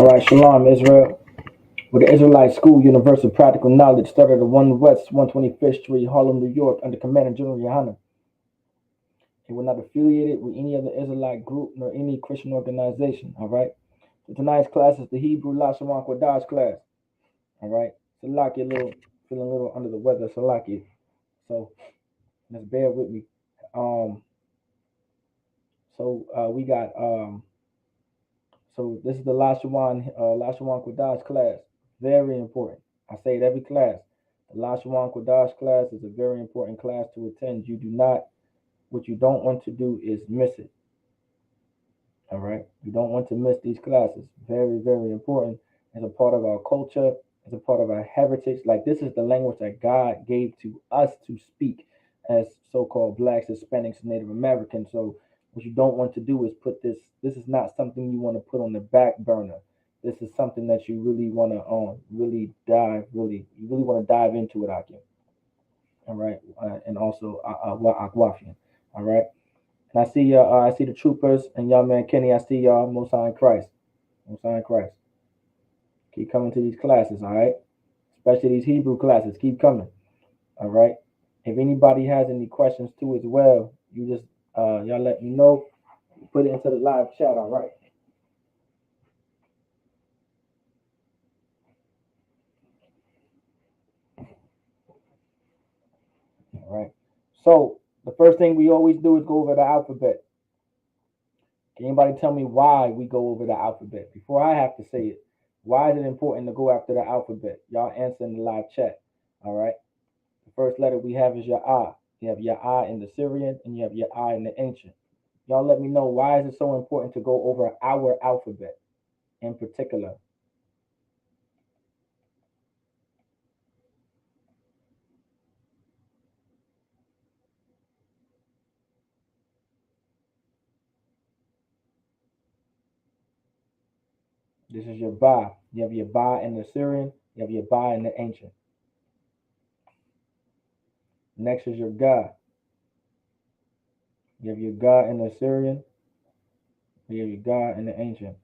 All right, Shalom, Israel. With the Israelite School, Universal Practical Knowledge started at 1 West 125th Street, Harlem, New York, under Commander General Yohana. It was not affiliated with any other Israelite group nor any Christian organization. All right. So tonight's class is the Hebrew Lashawan Qadash class. All right. Salaki, feeling a little under the weather. Salaki. So just bear with me. Um. We got So this is the Lashawan Qadash class. Very important. I say it every class. The Lashawan Qadash class is a very important class to attend. What you don't want to do is miss it. All right. You don't want to miss these classes. Very, very important. As a part of our culture, as a part of our heritage. Like this is the language that God gave to us to speak as so-called blacks, Hispanics, Native Americans. So what you don't want to do is put this. This is not something you want to put on the back burner. This is something that you really want to you really want to dive into it, Akim. All right, and also Akwafian. All right. And I see the troopers and young man Kenny. I see y'all. Most High in Christ. Most High in Christ. Keep coming to these classes, all right? Especially these Hebrew classes. Keep coming, all right? If anybody has any questions too as well, you just y'all let me know. Put it into the live chat, all right? All right. So the first thing we always do is go over the alphabet. Can anybody tell me why we go over the alphabet? Before I have to say it, why is it important to go after the alphabet? Y'all answer in the live chat. All right. The first letter we have is your I. You have your I in the Syrian and you have your I in the ancient. Y'all let me know why is it so important to go over our alphabet in particular. This is your Ba. You have your Ba in the Syrian. You have your Ba in the ancient. Next is your Ga. You have your Ga in the Syrian. You have your Ga in the ancient.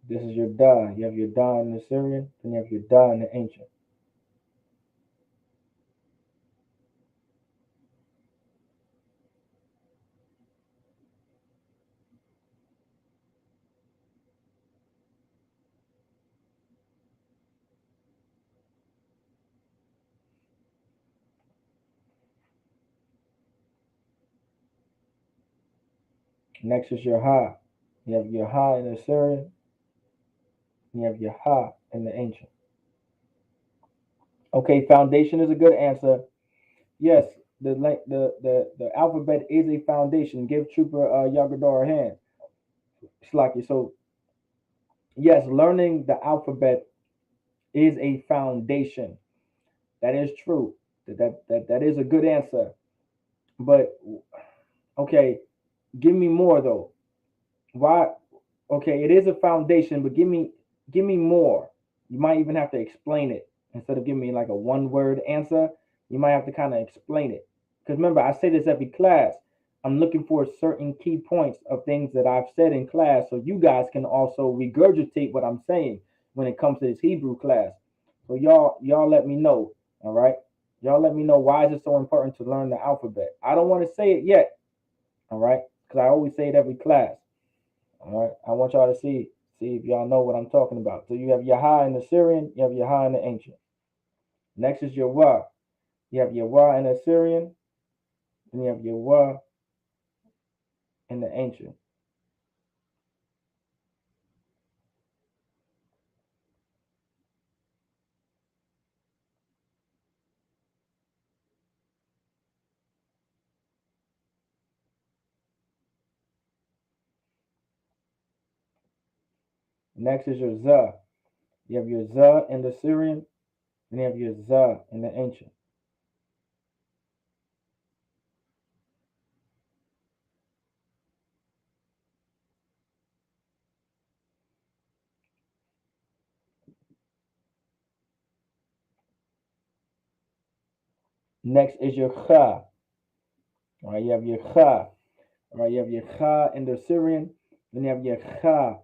This is your Da. You have your Da in the Syrian. Then you have your Da in the ancient. Next is your Ha. You have your Ha in the Syrian. And you have your Ha in the ancient. Okay, foundation is a good answer. Yes, the alphabet is a foundation. Give Trooper Yagador a hand. Slacky. So yes, learning the alphabet is a foundation. That is true. That is a good answer. But okay, give me more though. Why? Okay, it is a foundation, but give me more. You might even have to explain it instead of giving me like a one word answer. You might have to kind of explain it. Because remember, I say this every class. I'm looking for certain key points of things that I've said in class, so you guys can also regurgitate what I'm saying when it comes to this Hebrew class. So y'all let me know. All right, y'all let me know why is it so important to learn the alphabet. I don't want to say it yet. All right, because I always say it every class. All right. I want y'all to see if y'all know what I'm talking about. So you have Yah in the Syrian, you have Yah in the ancient. Next is your Wa. You have your Wa in the Syrian, and you have your Wa in the ancient. Next is your Za. You have your Za in the Syrian, and you have your Za in the ancient. Next is your kha. All right, you have your kha. All right, you have your kha in the Syrian, then you have your kha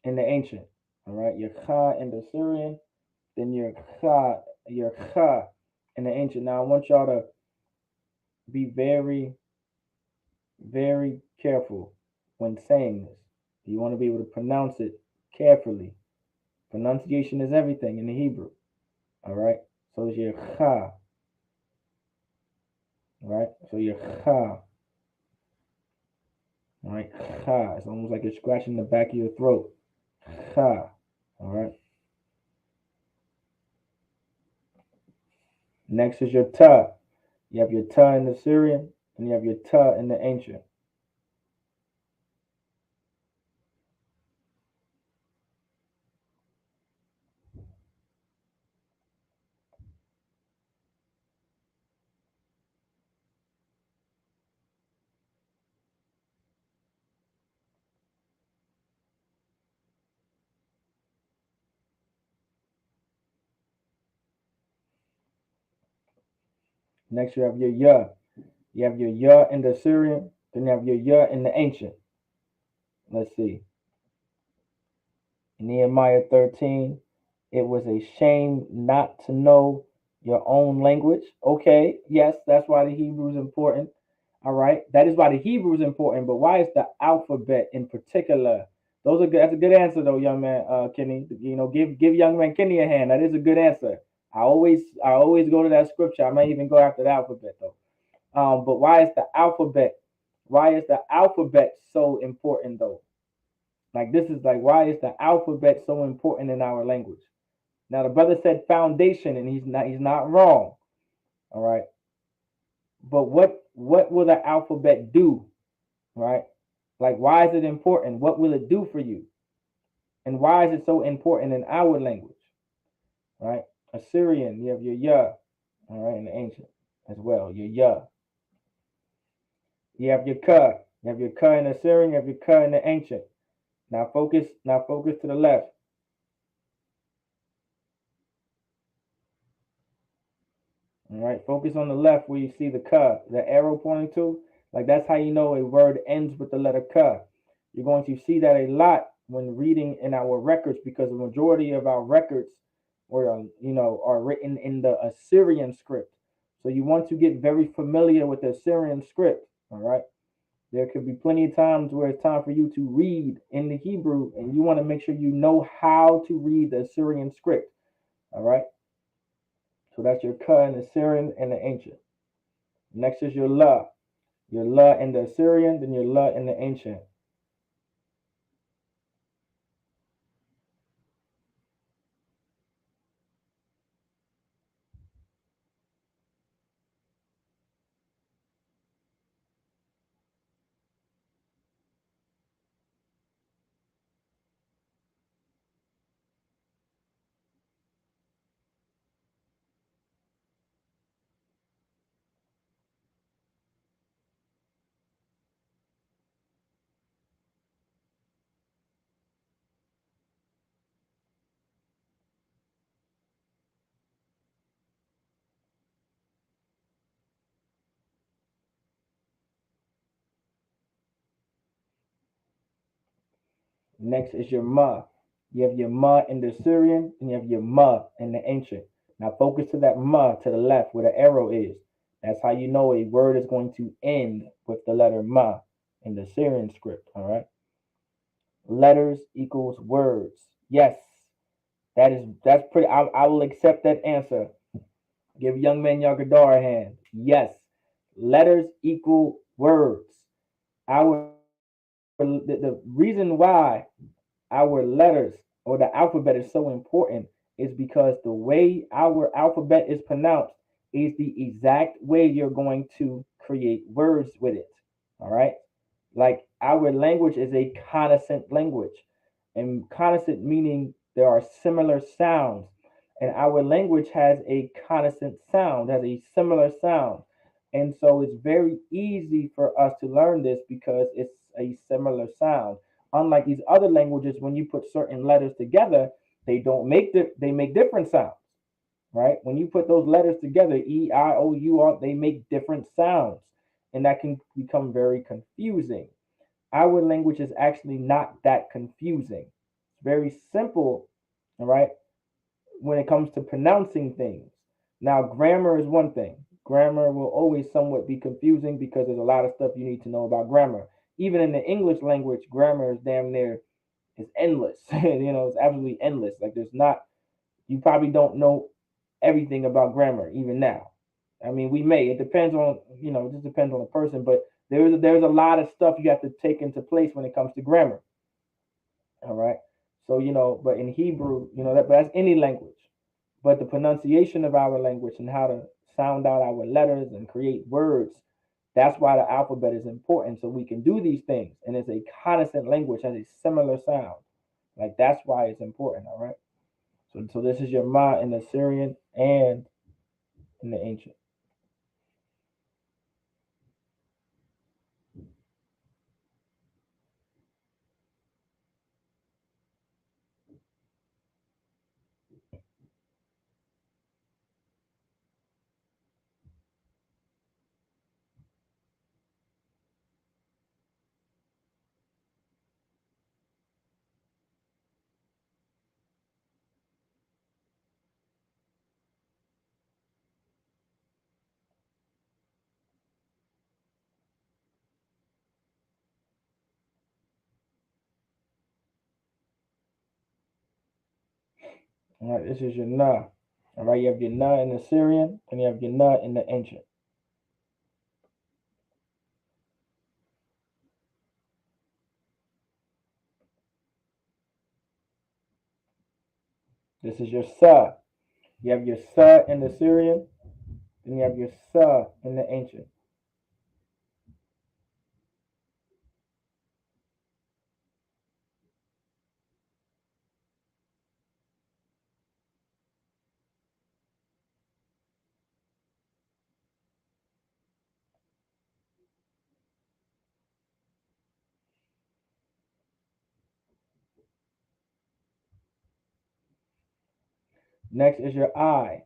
in the ancient. All right, your kha in the Syrian, then your kha in the ancient. Now I want y'all to be very, very careful when saying this. You want to be able to pronounce it carefully. Pronunciation is everything in the Hebrew. All right, so it's your kha. All right, so your kha. All right, kha. It's almost like you're scratching the back of your throat. Kha. All right. Next is your ta. You have your ta in the Syrian, and you have your ta in the ancient. Next, you have your ya. You have your ya in the Syrian, then you have your ya in the ancient. Let's see. Nehemiah 13. It was a shame not to know your own language. Okay, yes, that's why the Hebrew is important. All right, that is why the Hebrew is important. But why is the alphabet in particular? Those are good. That's a good answer, though, young man Kenny. You know, give young man Kenny a hand. That is a good answer. I always go to that scripture. I might even go after the alphabet though. But why is the alphabet? Why is the alphabet so important though? Like this is like why is the alphabet so important in our language? Now the brother said foundation, and he's not wrong. All right, but what will the alphabet do? Right, like why is it important? What will it do for you? And why is it so important in our language? Right, Assyrian, you have your ya. All right, in the ancient as well, your ya. You have your ka. You have your ka in the Assyrian. You have your ka in the ancient. Now focus. Now focus to the left. All right, focus on the left where you see the ka, the arrow pointing to. Like that's how you know a word ends with the letter ka. You're going to see that a lot when reading in our records because the majority of our records are written in the Assyrian script. So you want to get very familiar with the Assyrian script. All right. There could be plenty of times where it's time for you to read in the Hebrew, and you want to make sure you know how to read the Assyrian script. All right. So that's your ka in the Assyrian and the ancient. Next is your la. Your la in the Assyrian, then your la in the ancient. Next is your ma. You have your ma in the Assyrian, and you have your ma in the ancient. Now focus to that ma to the left where the arrow is. That's how you know a word is going to end with the letter ma in the Assyrian script. All right. Letters equals words. Yes, that's pretty. I will accept that answer. Give young man Yagadar a hand. Yes, letters equal words. Our the reason why our letters or the alphabet is so important is because the way our alphabet is pronounced is the exact way you're going to create words with it. All right. Like our language is a consonant language, and consonant meaning there are similar sounds, and our language has a consonant sound, has a similar sound, and so it's very easy for us to learn this because it's a similar sound. Unlike these other languages, when you put certain letters together, they don't make they make different sounds, right? When you put those letters together, E, I, O, U, R, they make different sounds, and that can become very confusing. Our language is actually not that confusing. It's very simple, all right, when it comes to pronouncing things. Now, grammar is one thing. Grammar will always somewhat be confusing because there's a lot of stuff you need to know about grammar. Even in the English language, grammar is damn near is endless. It's absolutely endless. Like there's not you probably don't know everything about grammar even now. I mean, we may. It depends on it just depends on the person, but there's a lot of stuff you have to take into place when it comes to grammar. All right. So but in Hebrew, but that's any language. But the pronunciation of our language and how to sound out our letters and create words, that's why the alphabet is important. So we can do these things. And it's a consonant language, has a similar sound. Like that's why it's important, all right? So this is your Ma in the Syrian and in the ancient. All right, this is your Na. All right, you have your Na in the Syrian, and you have your Na in the ancient. This is your Sa. You have your Sa in the Syrian, and you have your Sa in the ancient. Next is your I.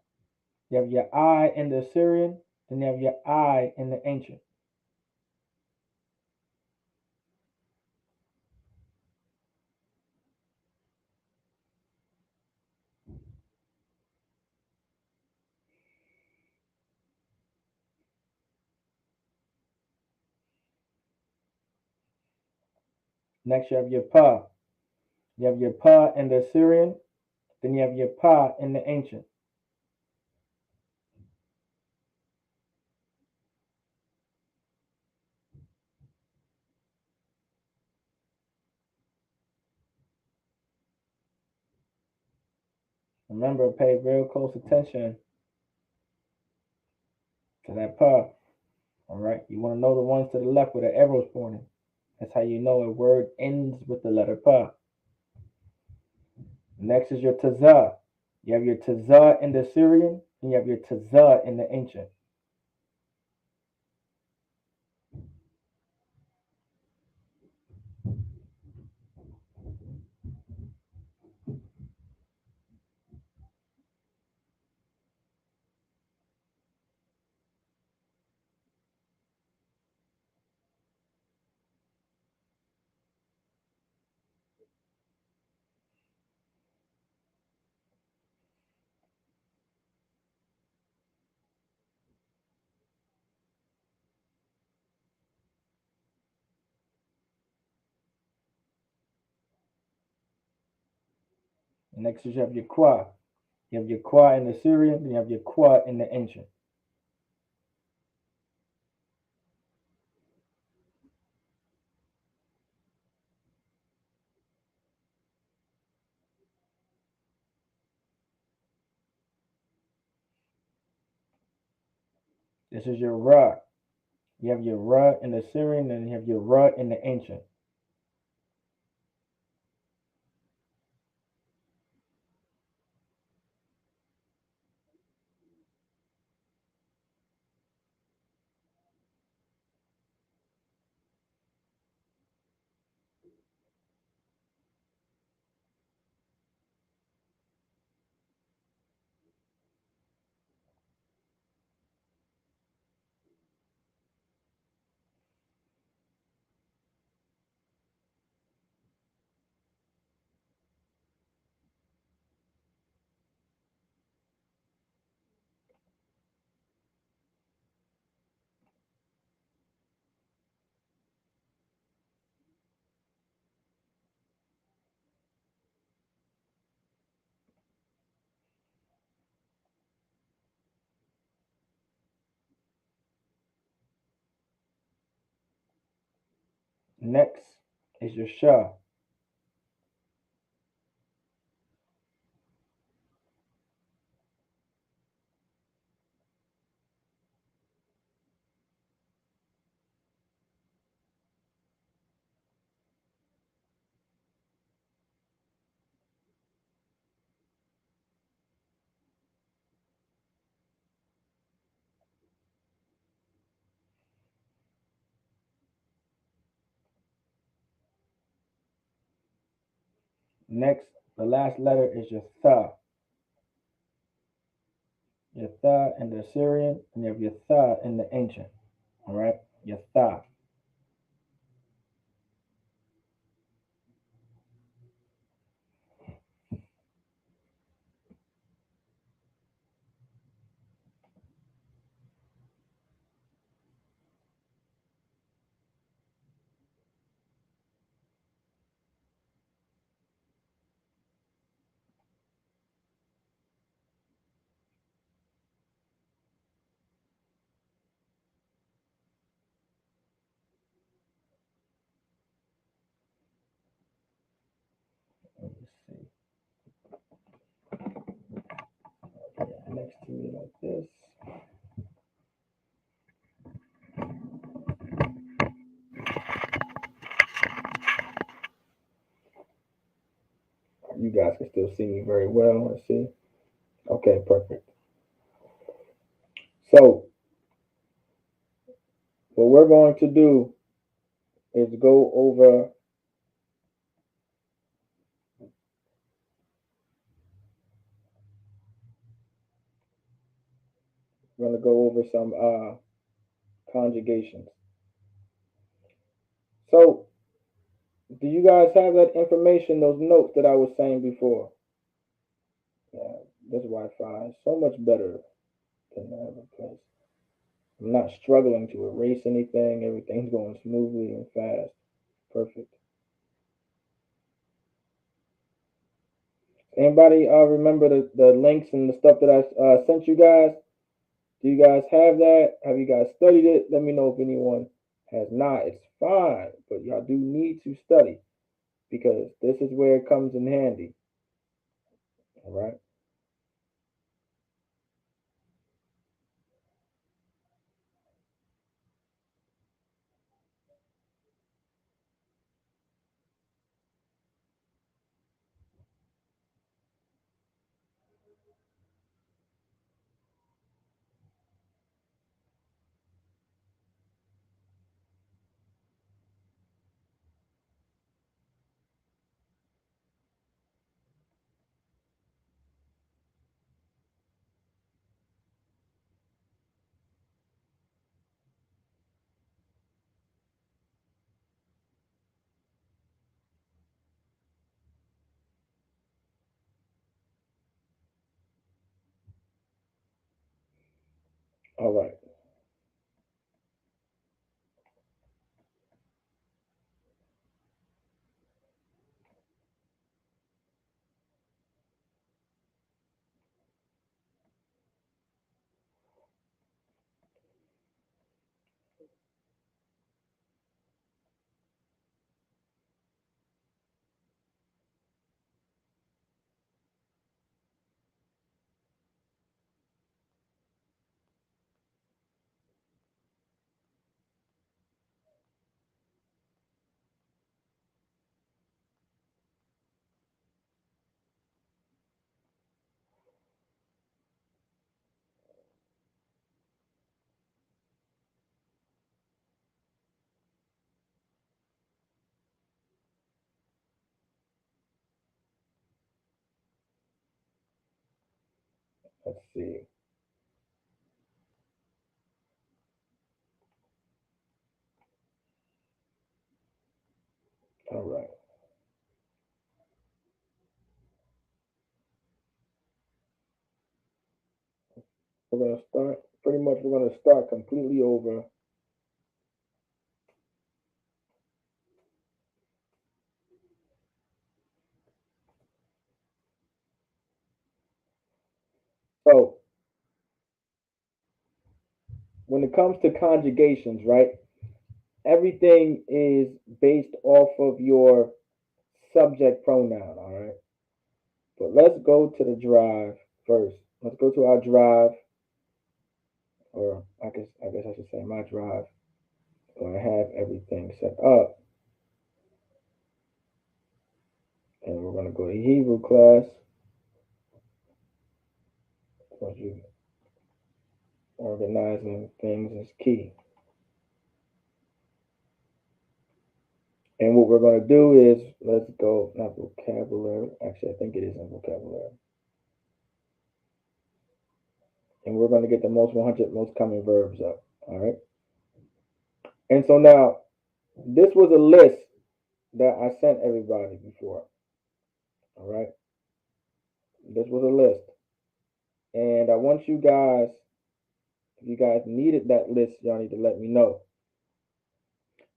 You have your I in the Syrian, then you have your I in the ancient. Next, you have your Pa. You have your Pa in the Syrian, then you have your Pa in the ancient. Remember, pay real close attention to that Pa. All right, you want to know the ones to the left where the arrow's pointing. That's how you know a word ends with the letter Pa. Next is your Taza. You have your Taza in the Syrian, and you have your Taza in the ancient. Next is you have your Kwa. You have your Kwa in the Syrian, and you have your Kwa in the ancient. This is your Ra. You have your Ra in the Syrian, and you have your Ra in the ancient. Next is your Shah. Next, the last letter is your Tha. Your Tha in the Assyrian, and you have your Tha in the ancient. All right, your Tha. Let me see. Next to me like this. You guys can still see me very well. Let's see. Okay, perfect. So what we're going to do is go over. We're going to go over some conjugations. So do you guys have that information, those notes that I was saying before? Yeah, this Wi-Fi is so much better than the other place. I'm not struggling to erase anything. Everything's going smoothly and fast. Perfect. Anybody remember the links and the stuff that I sent you guys? Do you guys have that? Have you guys studied it? Let me know if anyone has not. It's fine, but y'all do need to study because this is where it comes in handy. All right. All right. Let's see. All right. We're gonna start. Pretty much, we're gonna start completely over. So when it comes to conjugations, right? everything is based off of your subject pronoun, all right? But let's go to the drive first. Let's go to our drive, or I guess I should say my drive. So I have everything set up, and we're gonna go to Hebrew class. Because you organizing things is key. And what we're gonna do is let's go not vocabulary. Actually, I think it is in vocabulary. And we're going to get the most 100 most common verbs up. All right. And so now, this was a list that I sent everybody before. All right. This was a list. And I want you guys, if you guys needed that list, y'all need to let me know.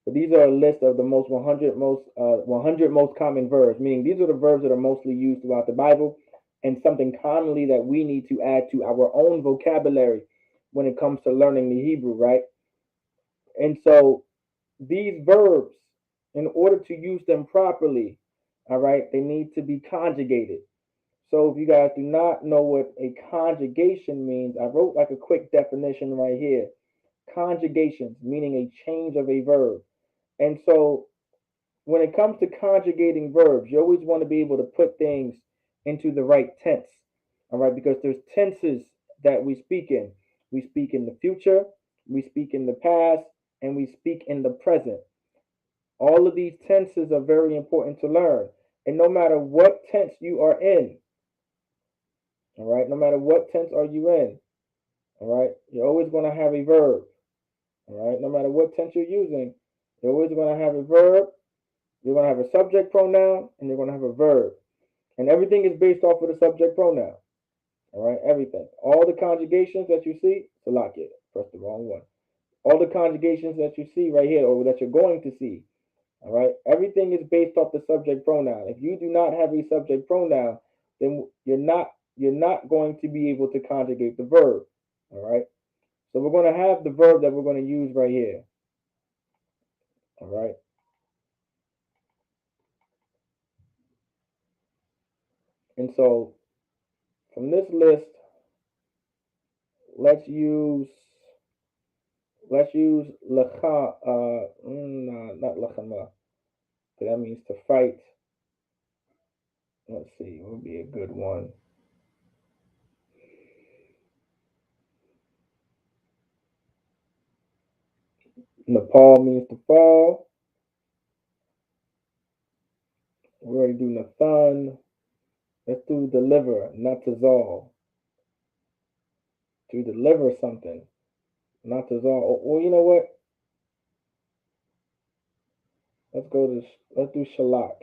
But these are a list of the most 100 most common verbs, meaning these are the verbs that are mostly used throughout the Bible and something commonly that we need to add to our own vocabulary when it comes to learning the Hebrew, right? And so these verbs, in order to use them properly, all right, they need to be conjugated. So if you guys do not know what a conjugation means, I wrote like a quick definition right here. Conjugations, meaning a change of a verb. And so when it comes to conjugating verbs, you always want to be able to put things into the right tense. All right, because there's tenses that we speak in. We speak in the future, we speak in the past, and we speak in the present. All of these tenses are very important to learn. And no matter what tense you are in, all right, no matter what tense are you in, all right, you're always going to have a verb. All right, no matter what tense you're using, you're always going to have a verb. You're going to have a subject pronoun, and you're going to have a verb. And everything is based off of the subject pronoun. All right, everything. All the conjugations that you see, Salakia, press the wrong one. All the conjugations that you see right here, or that you're going to see, all right, everything is based off the subject pronoun. If you do not have a subject pronoun, then you're not going to be able to conjugate the verb. All right. So we're going to have the verb that we're going to use right here. All right. And so from this list, let's use lacha. Nah, not lachama. That means to fight. Let's see. What would be a good one? Nepal means to fall. We already do Nathan. Let's do deliver, not to dissolve. To deliver something, not to dissolve. Well, you know what? Let's do shalak.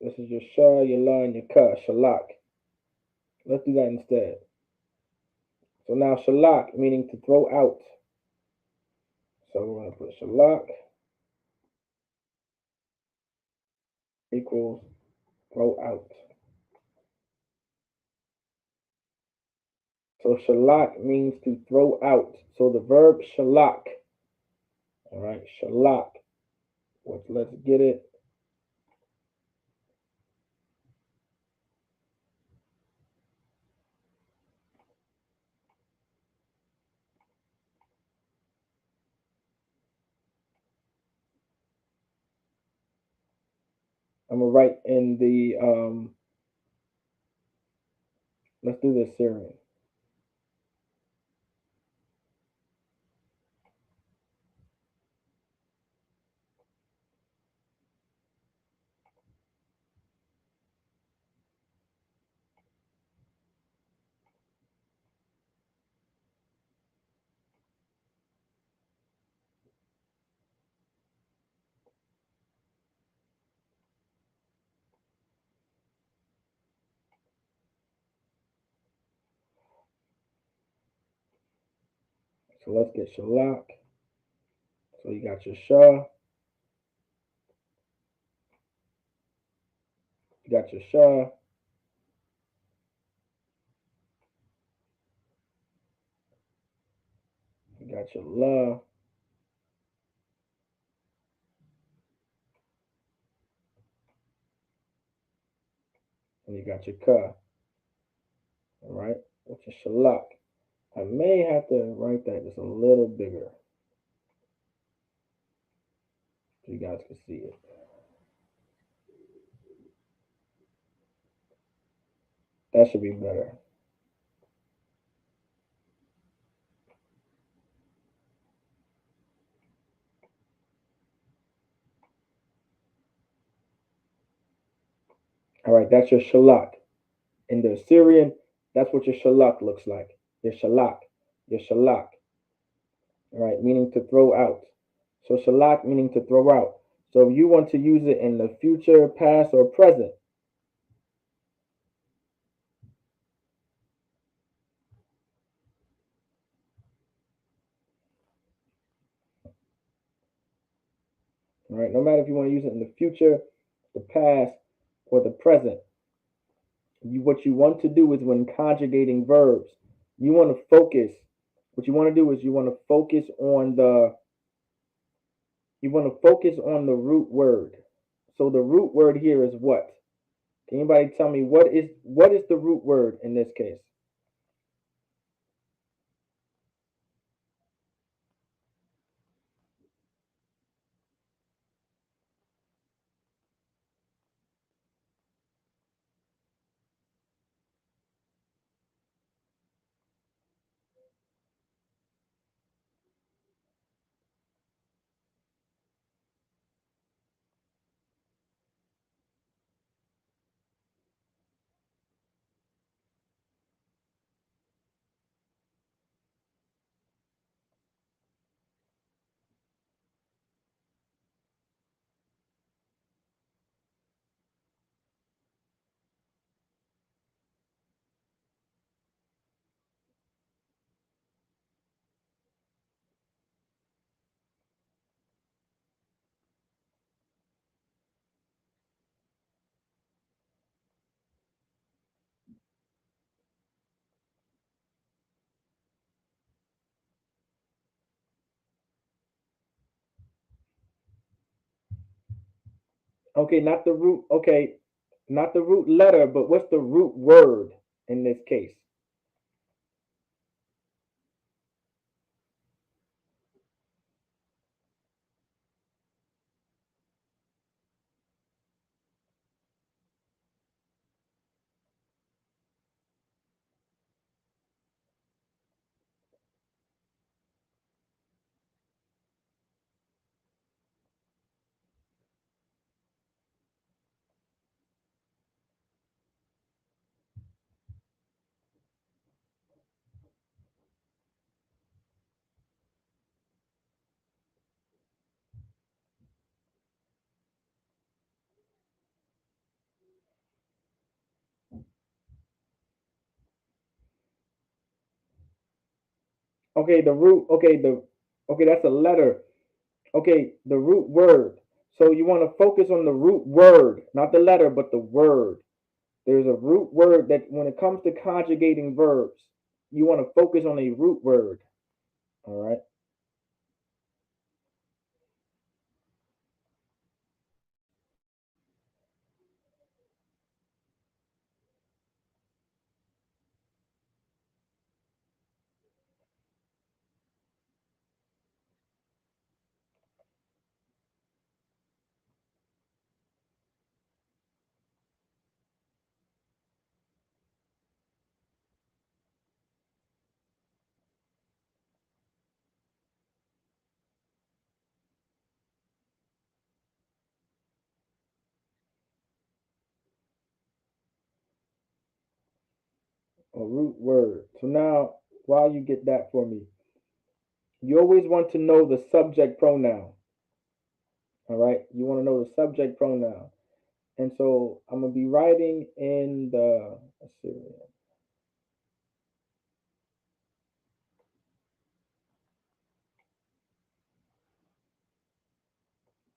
This is your shah, your la, and your ka. Shalak. Let's do that instead. So now shalak, meaning to throw out. So we're going to put shalak equals throw out. So shalak means to throw out. So the verb shalak. All right, shalak. Let's get it. I'm gonna write in the let's do this Syrian. So let's get shalak. So you got your shah, you got your shah, you got your la, and you got your ka, all right, which is shalak. I may have to write that just a little bigger so you guys can see it. That should be better. All right, that's your shalak. In the Assyrian, that's what your shalak looks like. Your shalak, your shalak. All right, meaning to throw out. So shalak meaning to throw out. So if you want to use it in the future, past, or present, all right, no matter if you want to use it in the future, the past, or the present, what you want to do is when conjugating verbs, you want to focus. What you want to do is you want to focus on the root word. So the root word here is what? Can anybody tell me what is the root word in this case? Okay, not the root. Okay, not the root letter, but what's the root word in this case? Okay, the root. Okay, that's a letter. Okay, the root word. So you want to focus on the root word, not the letter, but the word. There's a root word that when it comes to conjugating verbs, you want to focus on a root word. All right. A root word. So now, while you get that for me, you always want to know the subject pronoun. All right. You want to know the subject pronoun. And so I'm gonna be writing in the let's see,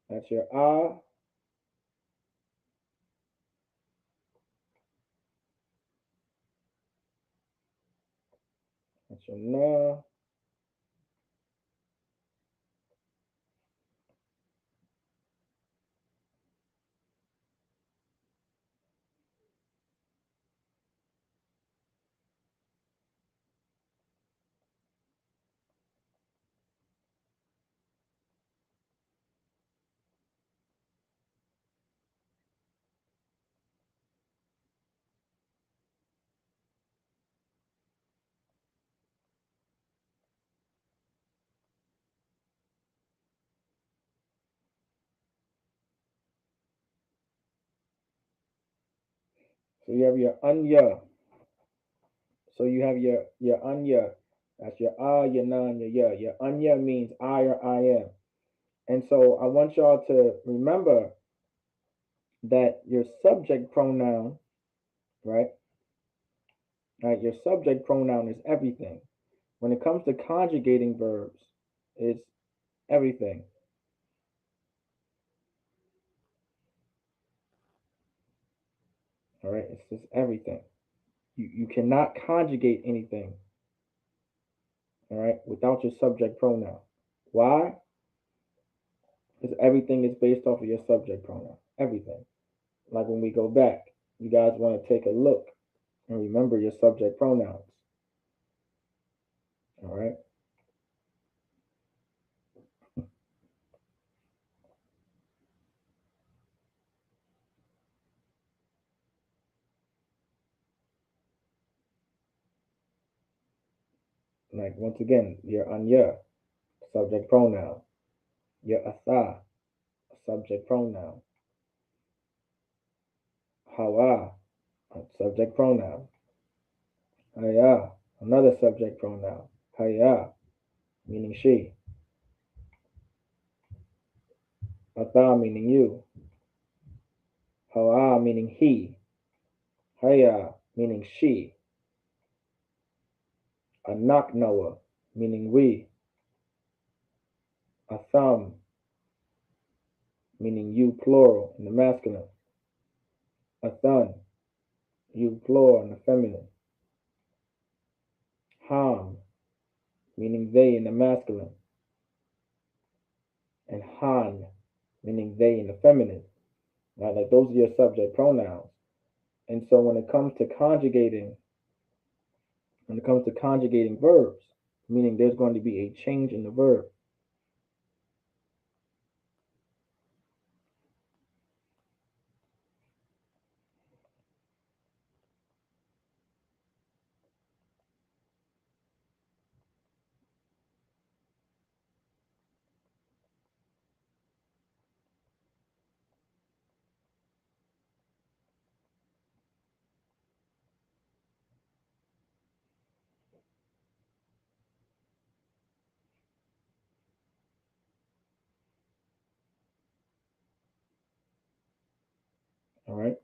that's your ah, that's your na, So you have your anya. So you have your anya. That's your your nan, your ya. Your anya means I or I am. And so I want y'all to remember that your subject pronoun, right? Right, your subject pronoun is everything. When it comes to conjugating verbs, it's everything. All right, it's just everything. You cannot conjugate anything, all right, without your subject pronoun. Why? Because everything is based off of your subject pronoun. Everything. Like when we go back, you guys want to take a look and remember your subject pronouns. All right. Like once again, your anya, subject pronoun. Your asa, subject pronoun. Hawa, subject pronoun. Haya, another subject pronoun. Haya, meaning she. Ata, meaning you. Hawa, meaning he. Haya, meaning she. Anak Noah, meaning we. Atham, meaning you plural in the masculine. Athan, you plural in the feminine. Ham, meaning they in the masculine. And Han, meaning they in the feminine. Now, like those are your subject pronouns. And so when it comes to conjugating verbs, meaning there's going to be a change in the verb. All right.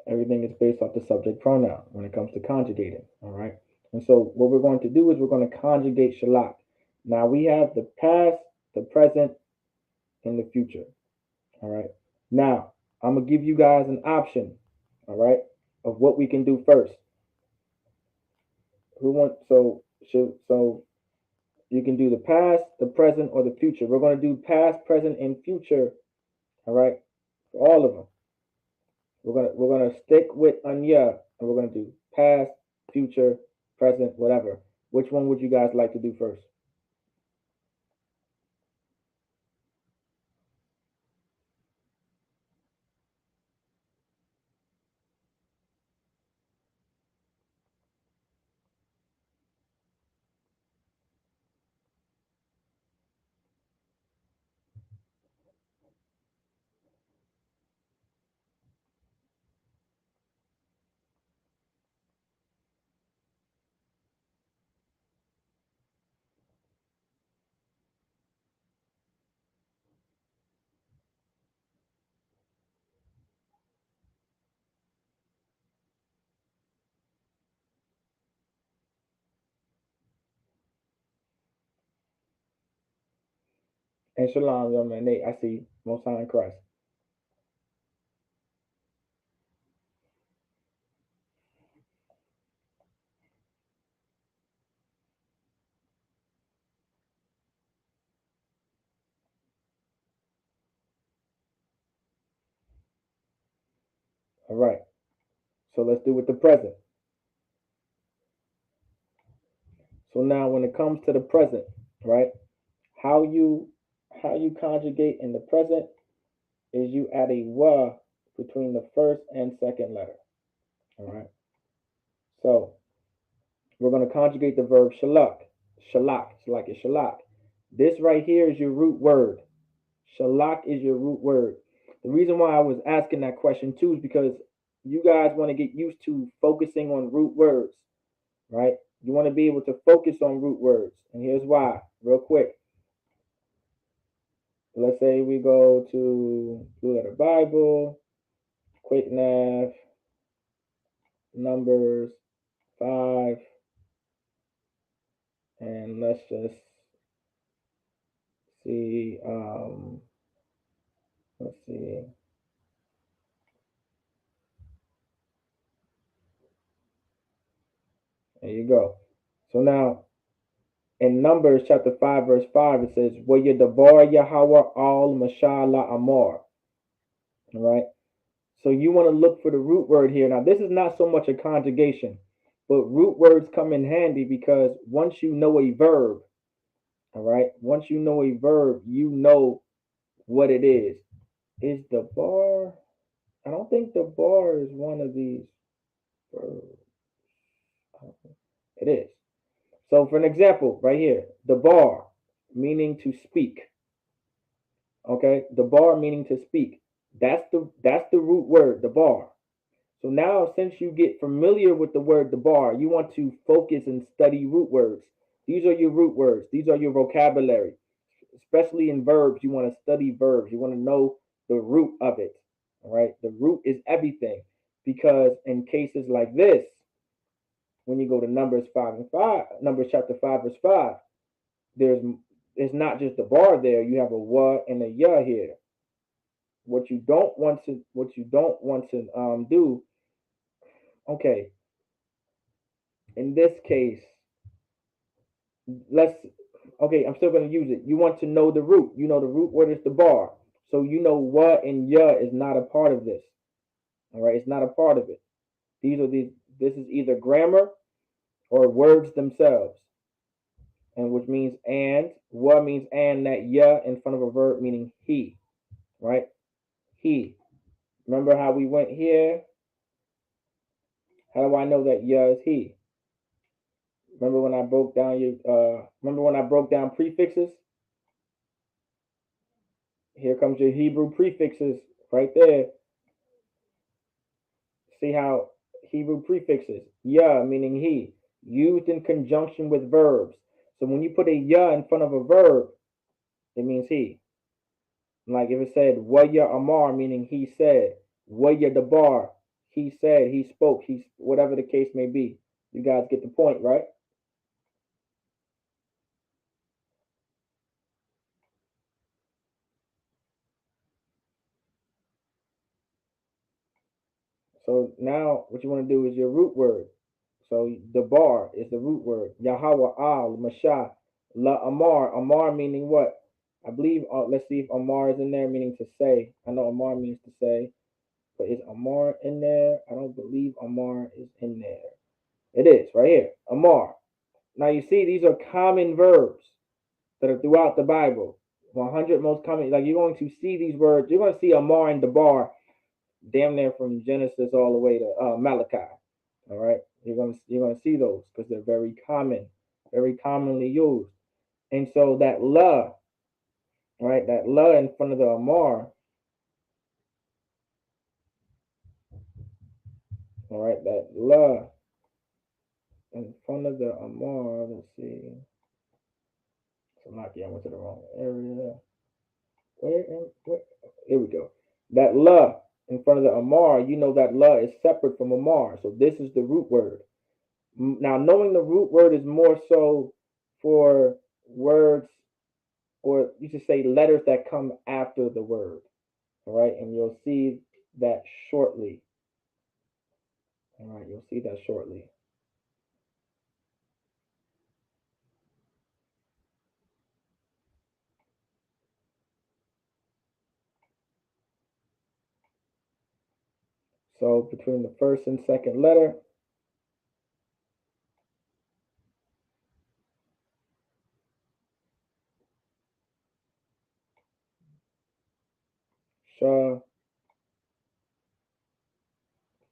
Everything is based off the subject pronoun when it comes to conjugating. All right. And so what we're going to do is we're going to conjugate shalak. Now we have the past, the present, and the future. All right. Now I'm gonna give you guys an option. All right, of what we can do first. Who wants so you can do the past, the present, or the future. We're going to do past, present, and future. All right, for all of them. We're gonna stick with anya, and we're gonna do past, future, present, whatever. Which one would you guys like to do first? And shalom, young man. Nate, I see. Most High in Christ. All right. So let's do with the present. So now, when it comes to the present, right? How you how you conjugate in the present is you add a wa between the first and second letter. All right. So we're going to conjugate the verb shalak. Shalak is shalak. This right here is your root word. Shalak is your root word. The reason why I was asking that question too is because you guys want to get used to focusing on root words, right? You want to be able to focus on root words. And here's why, real quick. Let's say we go to Blue Letter Bible, Quick Nav, Numbers 5, and let's just see, let's see. There you go. So now in Numbers chapter 5, verse 5, it says, Wayadabar Yahweh al Mashallah Amar. All right. So you want to look for the root word here. Now, this is not so much a conjugation, but root words come in handy because once you know a verb, all right, once you know a verb, you know what it is. Is the bar? I don't think the bar is one of these verbs. It is. So, for an example, right here, the bar, meaning to speak. Okay, the bar meaning to speak. That's the root word, the bar. So now, since you get familiar with the word the bar, you want to focus and study root words. These are your root words. These are your vocabulary. Especially in verbs, you want to study verbs. You want to know the root of it. All right, the root is everything because in cases like this, when you go to Numbers 5 and 5, Numbers chapter 5 verse 5, there's it's not just the bar there. You have a wa and a ya here. What you don't want to do. Okay, in this case, let's. Okay, I'm still going to use it. You want to know the root. You know the root word is the bar. So you know wa and ya is not a part of this. All right, it's not a part of it. These are these. This is either grammar or words themselves, and which means and. Wa means and. That ya in front of a verb meaning he. Right? He. Remember how we went here? How do I know that ya is he? Remember when I broke down remember when I broke down prefixes? Here comes your Hebrew prefixes right there. See how Hebrew prefixes, ya meaning he, used in conjunction with verbs. So when you put a ya in front of a verb, it means he. Like if it said waya amar, meaning he said, waya dabar, he said, he spoke, he whatever the case may be. You guys get the point, right? So now what you want to do is your root word. So the bar is the root word. Yahweh al Mashah la Amar. Amar meaning what? I believe. Let's see if Amar is in there, meaning to say. I know Amar means to say, but is Amar in there? I don't believe Amar is in there. It is right here. Amar. Now you see these are common verbs that are throughout the Bible. 100 most common. Like you're going to see these words. You're going to see Amar and Debar damn near from Genesis all the way to Malachi. All right, you're gonna see those because they're very common, very commonly used. And so that la, right, that la in front of the amar, all right, that la in front of the amar. Let's see. So lucky I went to the wrong area. Where? Here we go. That la in front of the amar, you know that la is separate from amar. So this is the root word. Now, knowing the root word is more so for words, or you should say letters that come after the word. All right, and you'll see that shortly. All right, you'll see that shortly. So between the first and second letter, sha,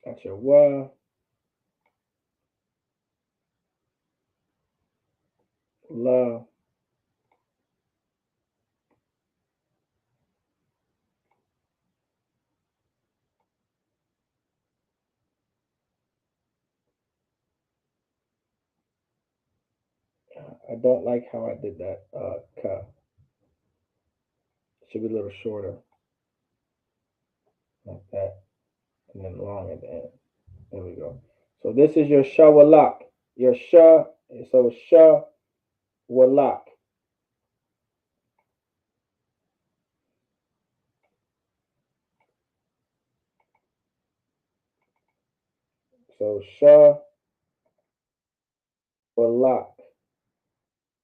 got your wa, la, I don't like how I did that. Ka should be a little shorter, like that, and then long at the end. There we go. So this is your shawalak. Your sha. So shawalak. So shawalak.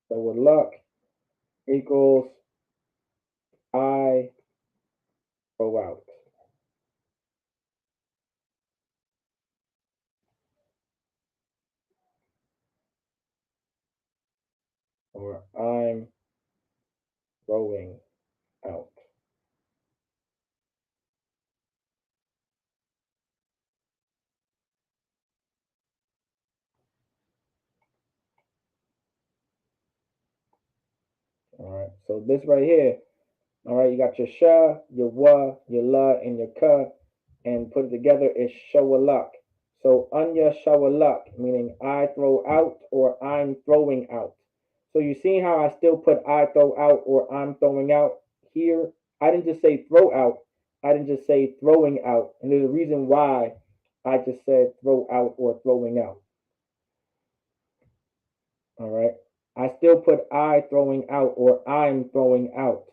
Shawalak equals I go out, or I'm going out. All right. So this right here. All right. You got your sha, your wa, your la, and your ka, and put it together is shawalak. So anya shawalak, meaning I throw out or I'm throwing out. So you see how I still put I throw out or I'm throwing out here? I didn't just say throw out. I didn't just say throwing out. And there's a reason why I just said throw out or throwing out. All right. I still put I throwing out or I'm throwing out.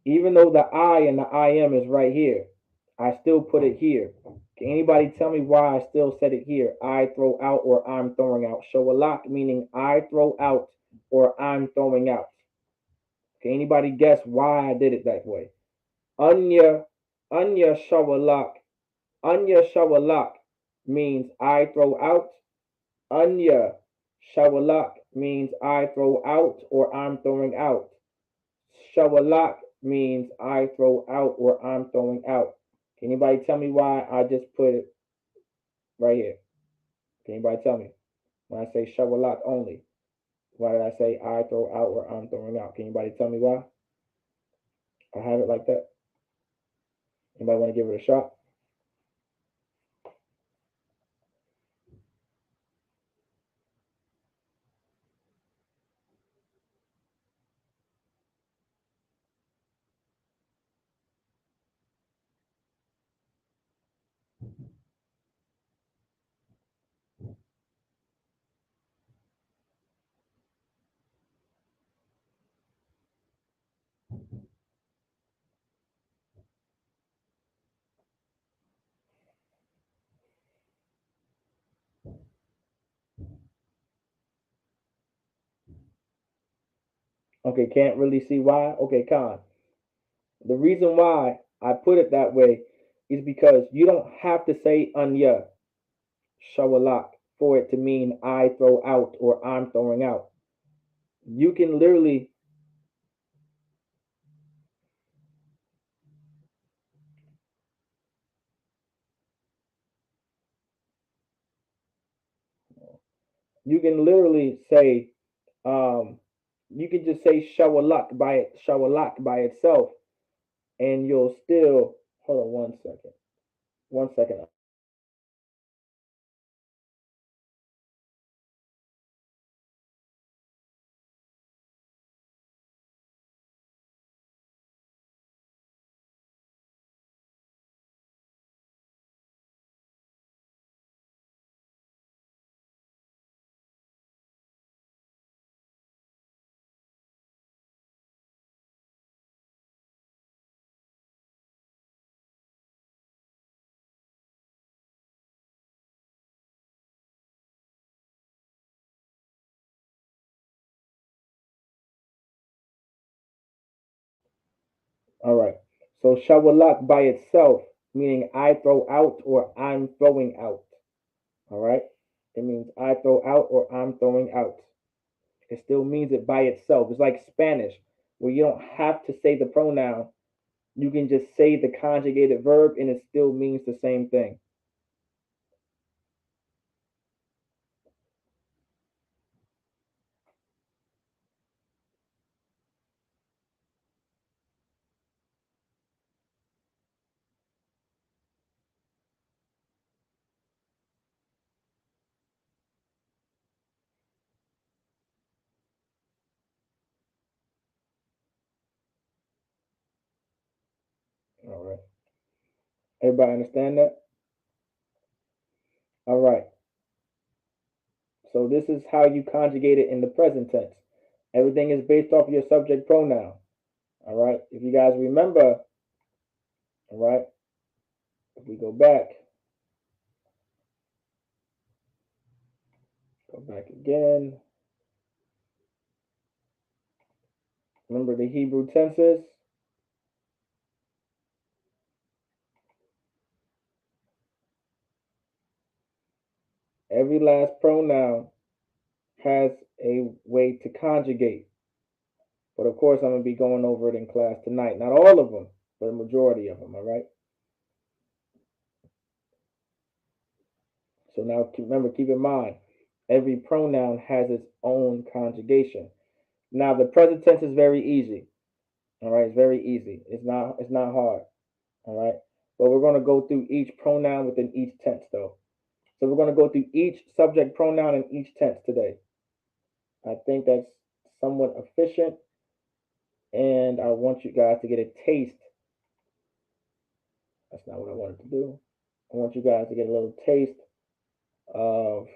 Even though the I and the I am is right here, I still put it here. Can anybody tell me why I still said it here? I throw out or I'm throwing out. Shawalak meaning I throw out or I'm throwing out. Can anybody guess why I did it that way? Anya, Anya shawalak. Anya shawalak means I throw out. Anya shawalak means I throw out or I'm throwing out. Shawalak means I throw out or I'm throwing out. Can anybody tell me why I just put it right here? Can anybody tell me? When I say shawalak only, why did I say I throw out or I'm throwing out? Can anybody tell me why I have it like that? Anybody want to give it a shot? Okay, can't really see why. Okay, Con. The reason why I put it that way is because you don't have to say anya shawalak for it to mean I throw out or I'm throwing out. You can literally say um you can just say shawalak by itself and you'll still hold on 1 second. 1 second. All right. So shawalak by itself, meaning I throw out or I'm throwing out. All right. It means I throw out or I'm throwing out. It still means it by itself. It's like Spanish, where you don't have to say the pronoun. You can just say the conjugated verb and it still means the same thing. Everybody understand that? All right. So this is how you conjugate it in the present tense. Everything is based off your subject pronoun. All right. If you guys remember, all right, if we go back again. Remember the Hebrew tenses? Every last pronoun has a way to conjugate. But of course, I'm going to be going over it in class tonight. Not all of them, but a majority of them, all right? So now remember, keep in mind, every pronoun has its own conjugation. Now the present tense is very easy. All right, it's very easy. It's not hard. All right. But we're going to go through each pronoun within each tense though. So we're going to go through each subject pronoun in each tense today. I think that's somewhat efficient, and I want you guys to get a taste. That's not what I wanted to do. I want you guys to get a little taste of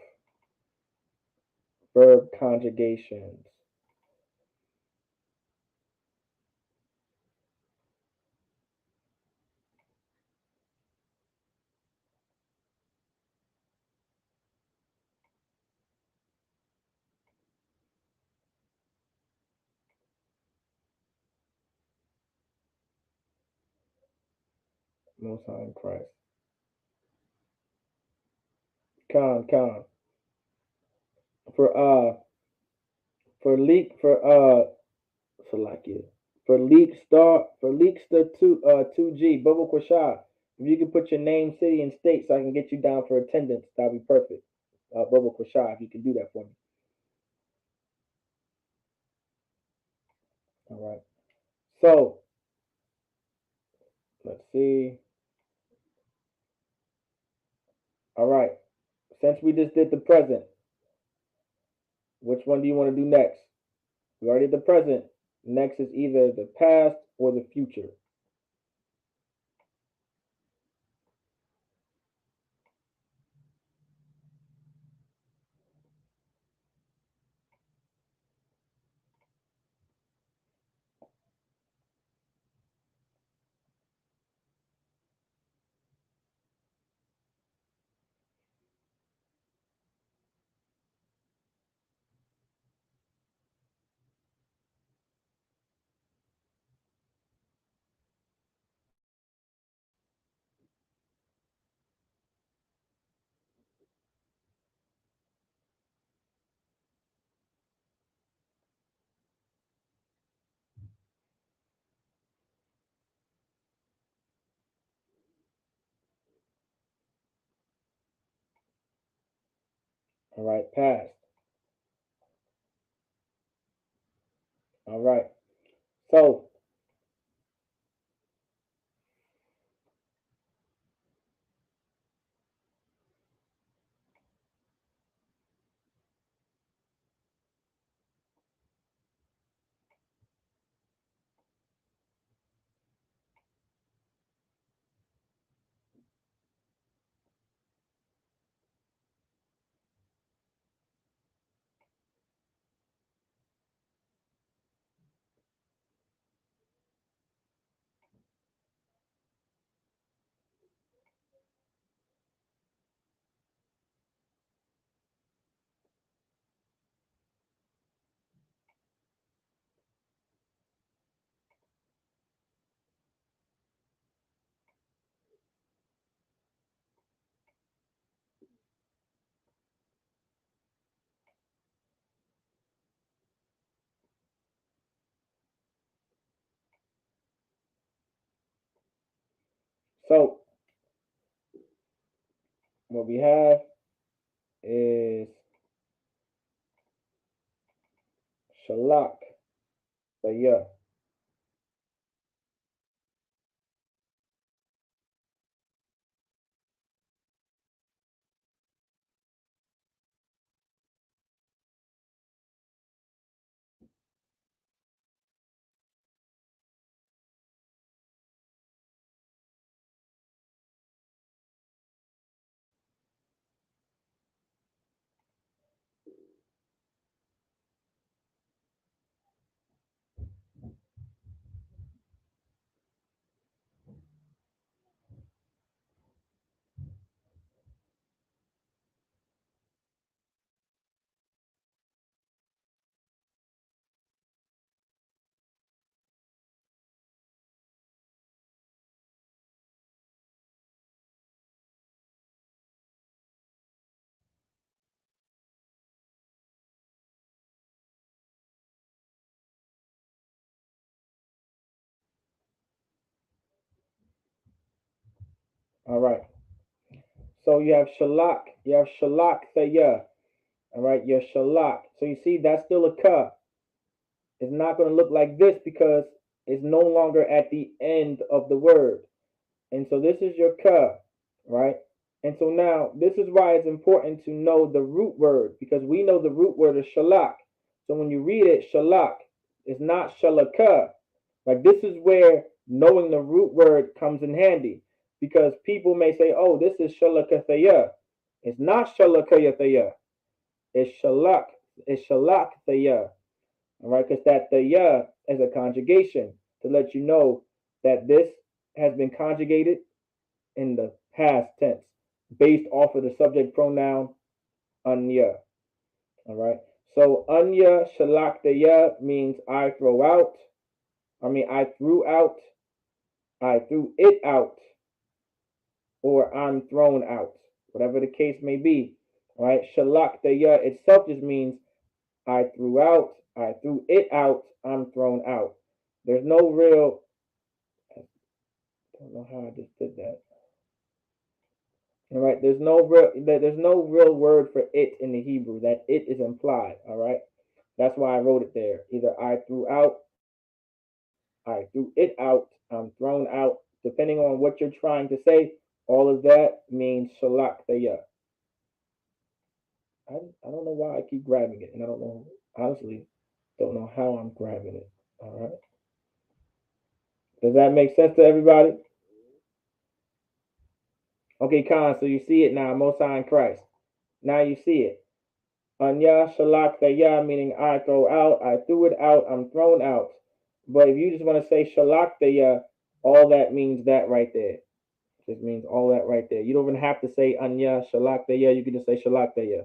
verb conjugations. Most High in Christ. Con. For for leak Salakia. For leak star 2G, Bubba Quashad. If you can put your name, city, and state so I can get you down for attendance, that'll be perfect. Bubba Quashad, if you can do that for me. All right. So let's see. All right. Since we just did the present, which one do you want to do next? We already did the present. Next is either the past or the future. All right, past. All right. So so what we have is Shalak. So yeah. All right. So you have shalak. You have shalak thaya. All right. Your shalak. So you see that's still a ka. It's not going to look like this because it's no longer at the end of the word. And so this is your ka, right? And so now this is why it's important to know the root word because we know the root word is shalak. So when you read it, shalak, it's not shalaka. Like this is where knowing the root word comes in handy because people may say, oh, this is shalakathaya. It's not shalakayathaya. It's shalak. It's shalakthaya. All right, because that thaya is a conjugation to let you know that this has been conjugated in the past tense based off of the subject pronoun anya. All right. So anya shalaktaya means I throw out. I threw out. I threw it out, or I'm thrown out. Whatever the case may be. All right. Shalaktaya itself just means I threw out. I threw it out. I'm thrown out. There's no real. I don't know how I just did that. All right, there's no real word for it in the Hebrew. That it is implied. All right, that's why I wrote it there. Either I threw out, I threw it out, I'm thrown out. Depending on what you're trying to say, all of that means shalak thaya. I don't know why I keep grabbing it, and I don't know honestly, don't know how I'm grabbing it. All right, does that make sense to everybody? Okay, Khan. So you see it now, Most High in Christ. Now you see it. Anya shalak ya meaning I throw out, I threw it out, I'm thrown out. But if you just want to say shalak ya, all that means that right there. Just means all that right there. You don't even have to say anya shalak ya. You can just say shalak ya.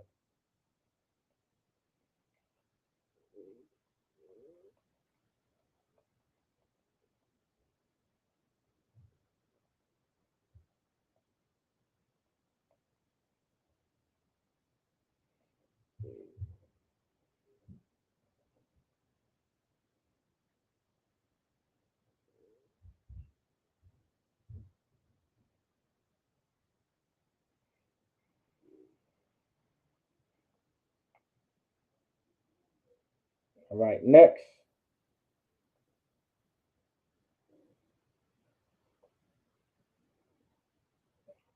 All right.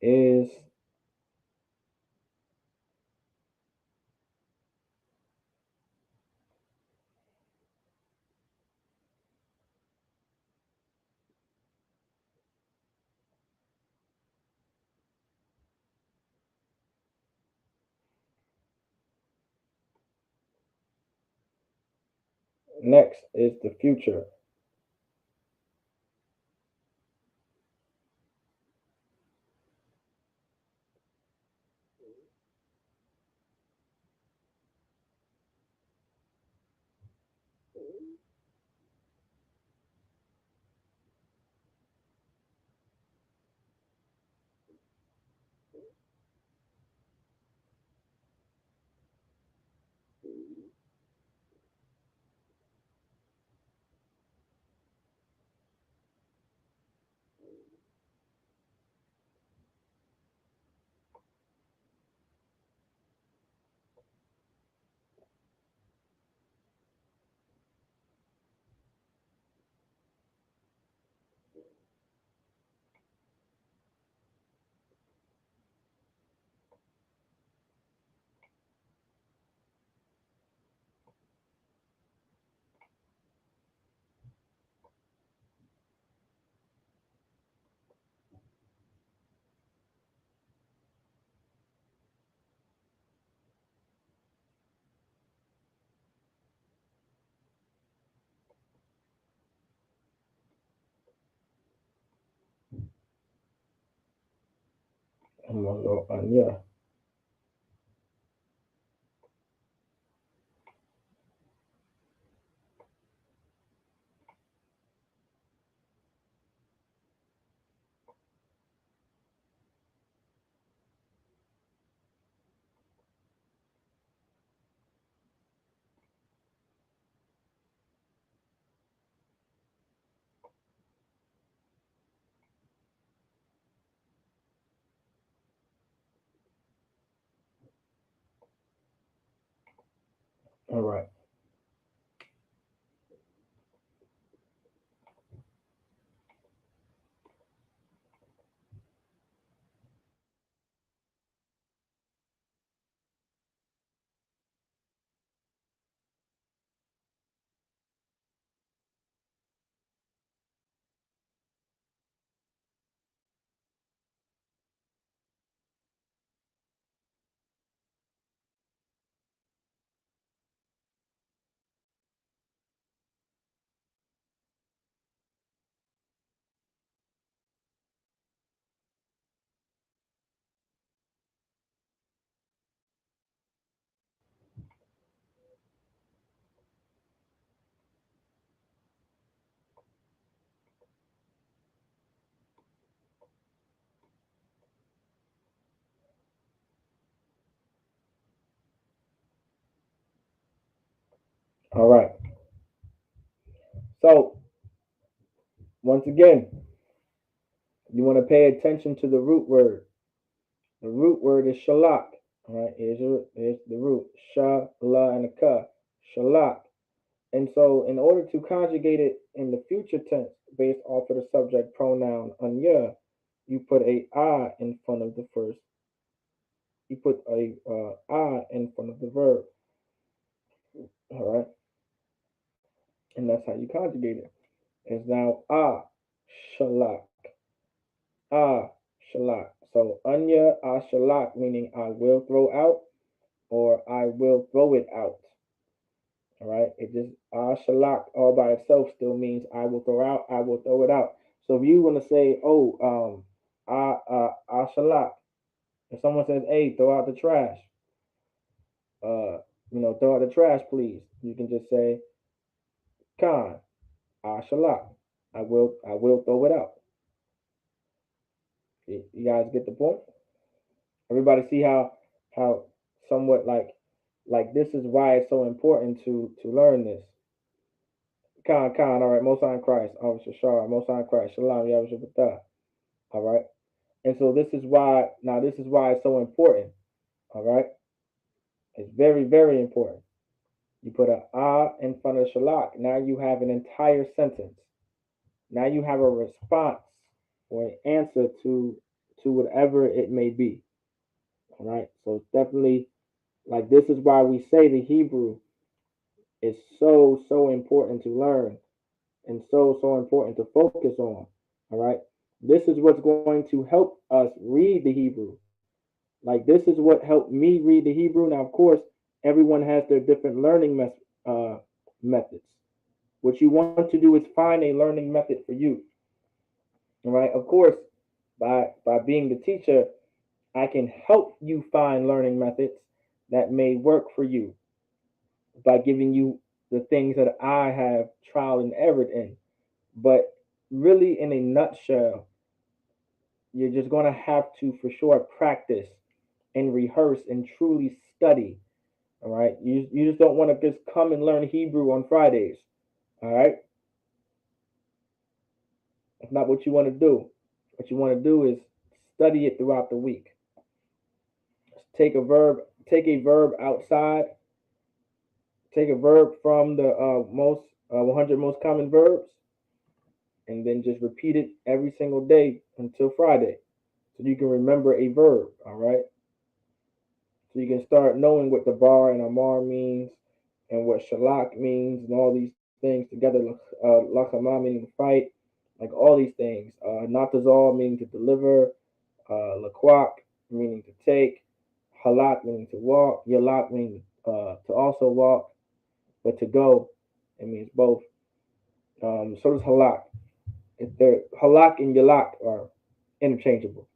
Is next is the future. I'm gonna go anya. All right. All right. So once again, you want to pay attention to the root word. The root word is shalak. All right. Here's the root. Sha, la, and a ka. Shalak. And so, in order to conjugate it in the future tense based off of the subject pronoun anya, you put a I in front of the first. You put a I in front of the verb. All right. And that's how you conjugate it. It's now shalak. Ah, shalak. So anya shalak, meaning I will throw out or I will throw it out. All right. It just shalak all by itself still means I will throw out, I will throw it out. So if you want to say, oh, shalak, if someone says, hey, throw out the trash, throw out the trash, please. You can just say, Khan, shalak. I will throw it out. You guys get the point? Everybody see how somewhat like this is why it's so important to learn this. Khan, all right, Most High in Christ, Shashar, Most High in Christ, Shalom, Yahweh all right. And so this is why it's so important, all right. It's very, very important. You put a in front of shalak. Now you have an entire sentence. Now you have a response or an answer to whatever it may be. All right. So it's definitely like this is why we say the Hebrew is so important to learn and so important to focus on. All right. This is what's going to help us read the Hebrew. Like this is what helped me read the Hebrew. Now, of course, everyone has their different learning methods. What you want to do is find a learning method for you. All right. Of course, by being the teacher, I can help you find learning methods that may work for you by giving you the things that I have trial and error in. But really, in a nutshell, you're just going to have to, for sure, practice and rehearse and truly study. All right. You just don't want to just come and learn Hebrew on Fridays. All right. That's not what you want to do. What you want to do is study it throughout the week. Take a verb outside, take a verb from the most 100 most common verbs, and then just repeat it every single day until Friday, so you can remember a verb. All right. So you can start knowing what the bar and amar means, and what shalak means, and all these things together. Lachama meaning to fight, like all these things. Natazal meaning to deliver. Laquak meaning to take. Halak meaning to walk. Yalak meaning to also walk, but to go, it means both. So does halak. Halak and yalak are interchangeable,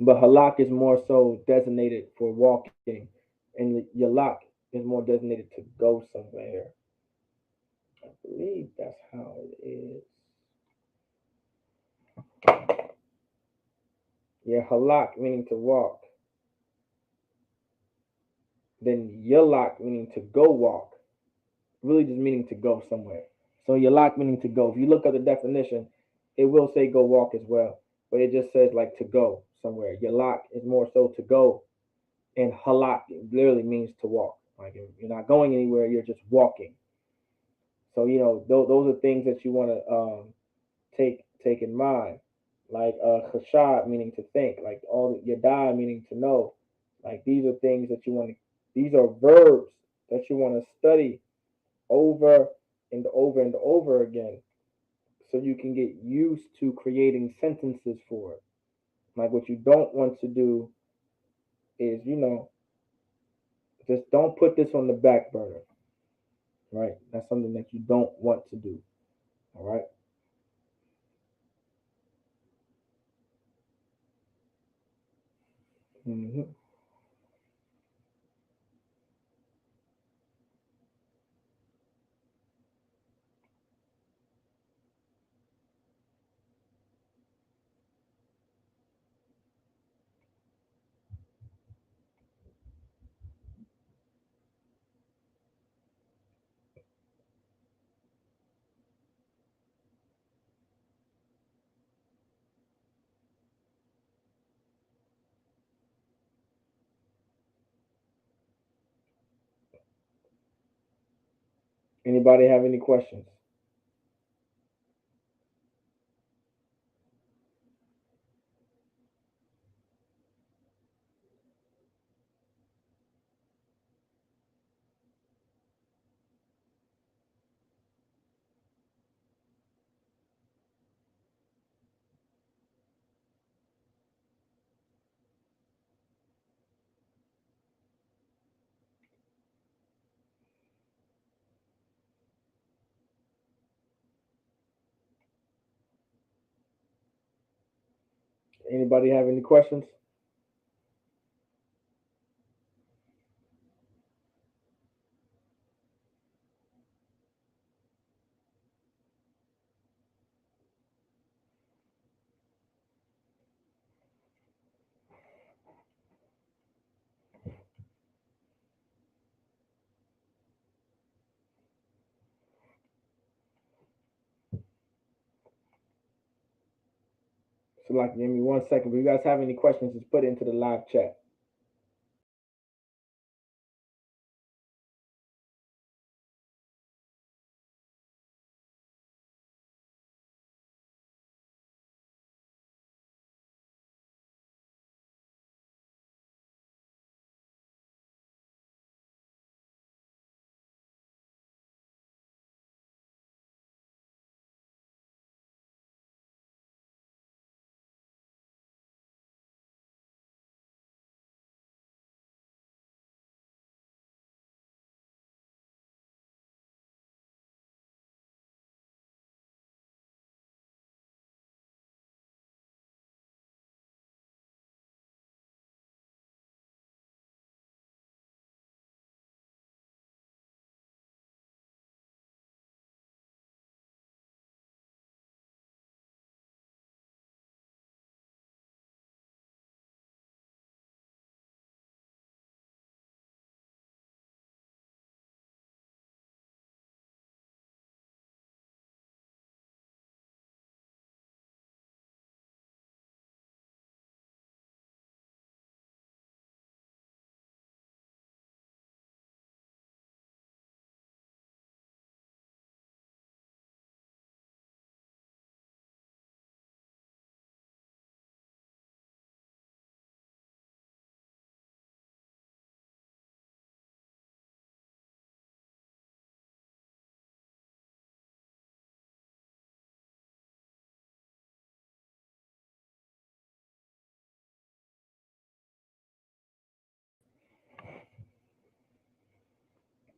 but halak is more so designated for walking, and yalak is more designated to go somewhere. I believe that's how it is. Yeah, halak meaning to walk, then yalak meaning to go walk, really just meaning to go somewhere. So yalak meaning to go. If you look at the definition, it will say go walk as well, but it just says like to go somewhere. Yalak is more so to go. And halak literally means to walk. Like you're not going anywhere, you're just walking. So those are things that you want to take in mind. Like chashad meaning to think. Like all yada meaning to know. Like these are things that you want to. These are verbs that you want to study over and over and over again, so you can get used to creating sentences for it. Like what you don't want to do is, just don't put this on the back burner, right? That's something that you don't want to do, all right? Mm-hmm. Anybody have any questions? Anybody have any questions? So, like, give me 1 second. If you guys have any questions, just put it into the live chat.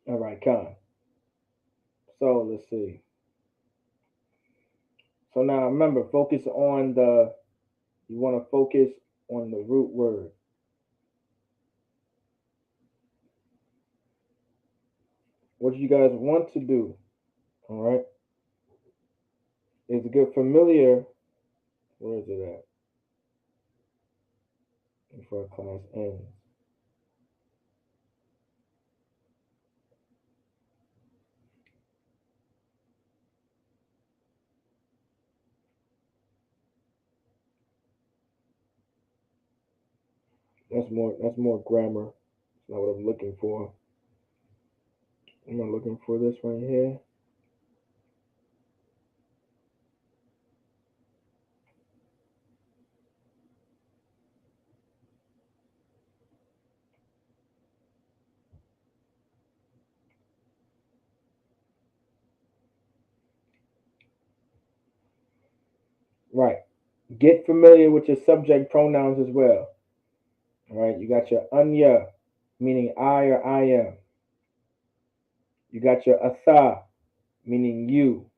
All right, Con. So, let's see. So, now remember, you want to focus on the root word. What you guys want to do, all right, is to get familiar. Where is it at? Before class ends. That's more grammar. That's not what I'm looking for. I'm not looking for this right here. Right. Get familiar with your subject pronouns as well. All right. You got your anya, meaning I or I am. You got your atha, meaning you.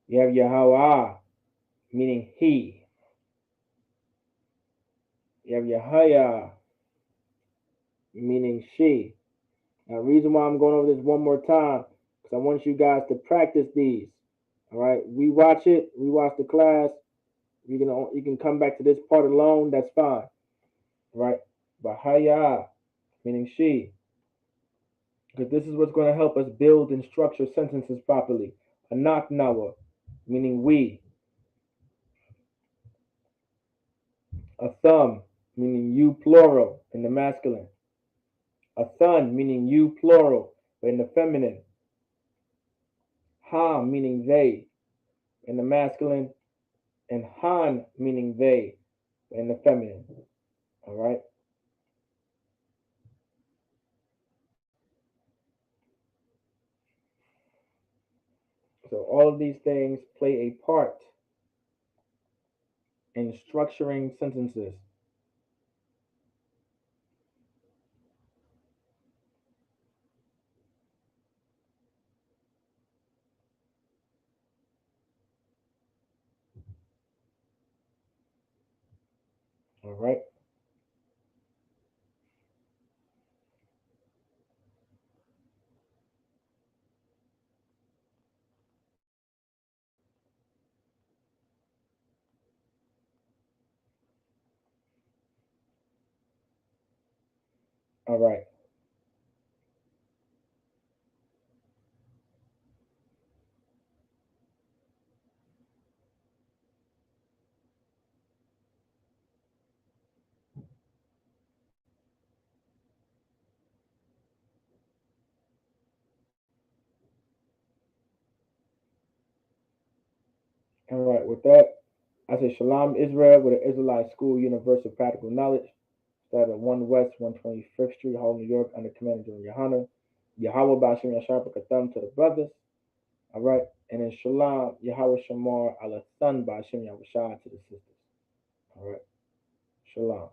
You have your hawa, meaning he. You have your haya, meaning she. Now, the reason why I'm going over this one more time, because I want you guys to practice these. All right. We watch it. We watch the class. You can come back to this part alone. That's fine. Right. But haya, meaning she. Because this is what's going to help us build and structure sentences properly. Anak nawa, meaning we. A thumb, meaning you plural in the masculine. A thun, meaning you plural but in the feminine. Ha, meaning they in the masculine. And han, meaning they in the feminine. All right. So all of these things play a part in structuring sentences. All right. All right. All right. With that, I say Shalom Israel with an Israelite School Universal Practical Knowledge. Started at 1 West 125th Street, Harlem, New York, under Commander General Yohana. Yahweh Bashim Yashar Katham to the brothers. All right. And in Shalom, Yahweh Shamar Allah Son Bashim Yahushua to the sisters. All right. Shalom.